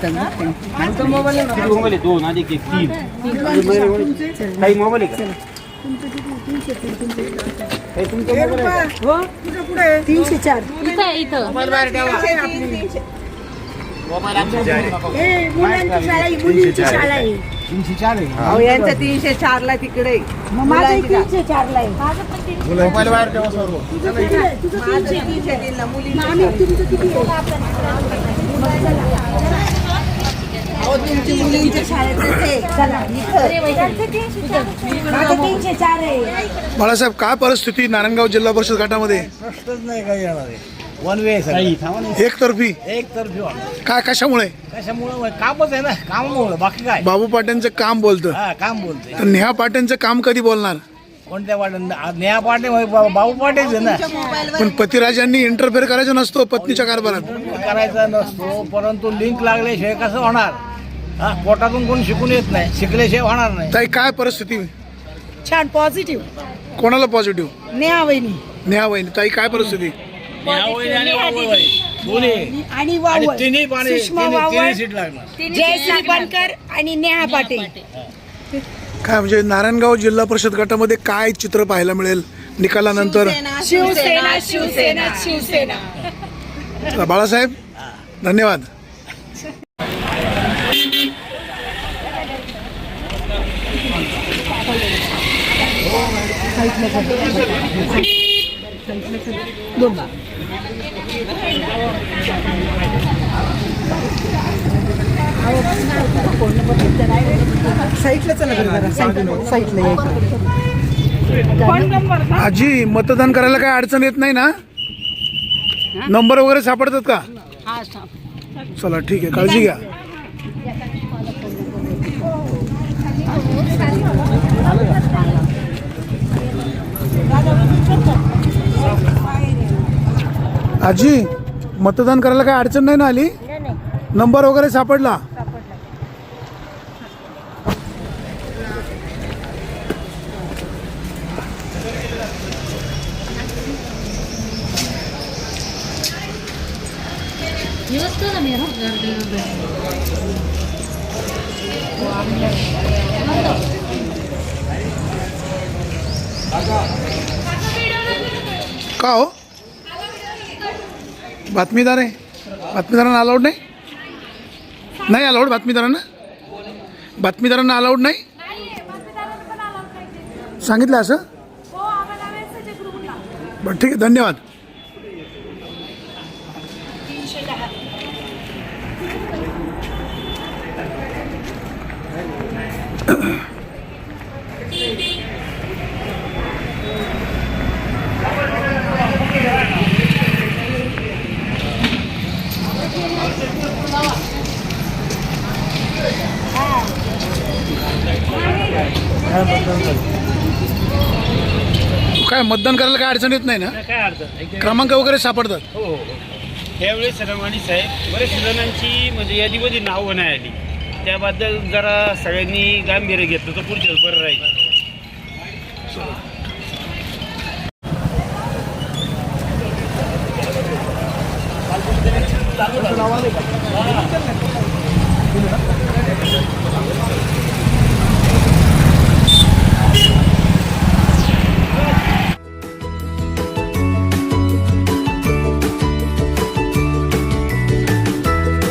येतात बघ ते. किती मोबाईल आहे? 2 अधिक 1 3 काही मोबाईल आहे का? काही तुमचा मोबाईल आहे का? 304 इथं मोबाईल बाहेर ठेवा. मोबाईल आमच्या मुलांची शाळा आहे, मुलींची शाळा आहे. 304 आहे. अहो यांच्या 304 ला तिकडे मग माझं 304 ला आहे. मोबाईल बाहेर ठेवा सर्व. तुझं 303 ला मुलींची आम्ही तुमचं किती आहे? अहो तुमची मुलींच्या शाळेतच आहे. चला माझं 304 आहे. बाळासाहेब, काय परिस्थिती नारायणगाव जिल्हा परिषद गटामध्ये? प्रश्नच नाही काही येणार आहे. वन वे काही थांबा ना. एकतर्फी एक तर्फी काय, कशामुळे? कशामुळे? कामच आहे ना, कामामुळे, बाकी काय. बाबू पाट्यांचं काम बोलतं, हा, काम बोलते. तर नेहा पाट्यांचं काम कधी बोलणार? कोणत्या पाटे? नेहा पाटे बाबू पाटेच आहे ना. पण पतिराजांनी इंटरफेअर करायचा नसतो पत्नीच्या कारभारात. करायचा नसतो, परंतु लिंक लागल्याशिवाय कसं होणार? हा, पोटातून कोण शिकून येत नाही, शिकल्याशिवाय होणार नाही. ताई, काय परिस्थिती? छान पॉझिटिव्ह. कोणाला पॉझिटिव्ह? नेहा वहिनी नेहा वहिनी. ताई, काय परिस्थिती? नेहा वहिनी आणि वावळ वहिनी. दोन्ही. आणि आणि वावळ तिन्ही पाणी, सुषमा तिन्ही वावळ, सीट लागणार. जयश्री बनकर आणि नेहा पाटील. काय म्हणजे नारायणगाव जिल्हा परिषद गटामध्ये काय चित्र पाहायला मिळेल निकालानंतर? शिवसेना शिवसेना शिवसेना. बाळासाहेब, धन्यवाद. साईटला चला बरं जरा, साईटला यायचं. आजी, मतदान करायला काय अडचण येत नाही ना? नंबर वगैरे सापडतात का? चला, ठीक आहे, काळजी घ्या. आजी, मतदान करायला काय अडचण नाही ना आली? नंबर वगैरे सापडला? का हो? बातमीदार आहे, बातमीदारांना अलाउड नाही? नाही अलाउड बातमीदारांना? बातमीदारांना अलाउड नाही सांगितलं असं? बरं, ठीक आहे, धन्यवाद. काय मतदान करायला काय अडचण येत नाही ना? काय अडचण? क्रमांक वगैरे सापडतात? हो हो. त्यावेळेस रमाणी साहेब बरेच जणांची म्हणजे यादीमध्ये नावं नाही आली, त्याबद्दल जरा सगळ्यांनी गांभीर्य घेतलं तर पुढच्या बरं राहील.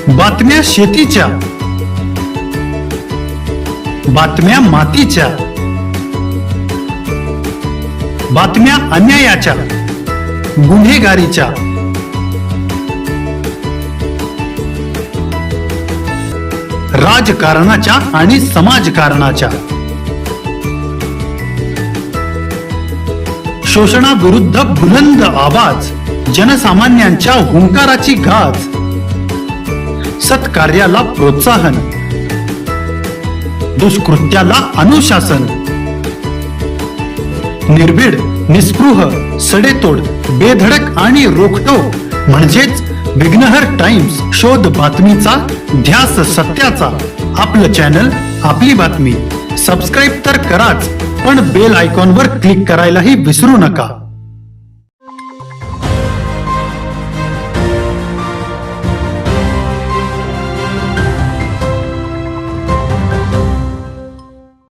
बातम्या शेतीच्या, बातम्या मातीच्या, बातम्या अन्यायाच्या, गुन्हेगारीच्या, राजकारणाच्या आणि समाजकारणाच्या, शोषणाविरुद्ध बुलंद आवाज, जनसामान्यांच्या हुंकाराची गाज, सत्कार्याला प्रोत्साहन, दुष्कृत्याला अनुशासन, निर्भीड, निस्पृह, सडेतोड, बेधडक आणि रोखटोक म्हणजेच विघ्नहर टाइम्स. शोध बातमीचा, ध्यास सत्याचा. आपलं चॅनल, आपली बातमी. सबस्क्राईब तर कराच, पण बेल आयकॉनवर क्लिक करायलाही विसरू नका.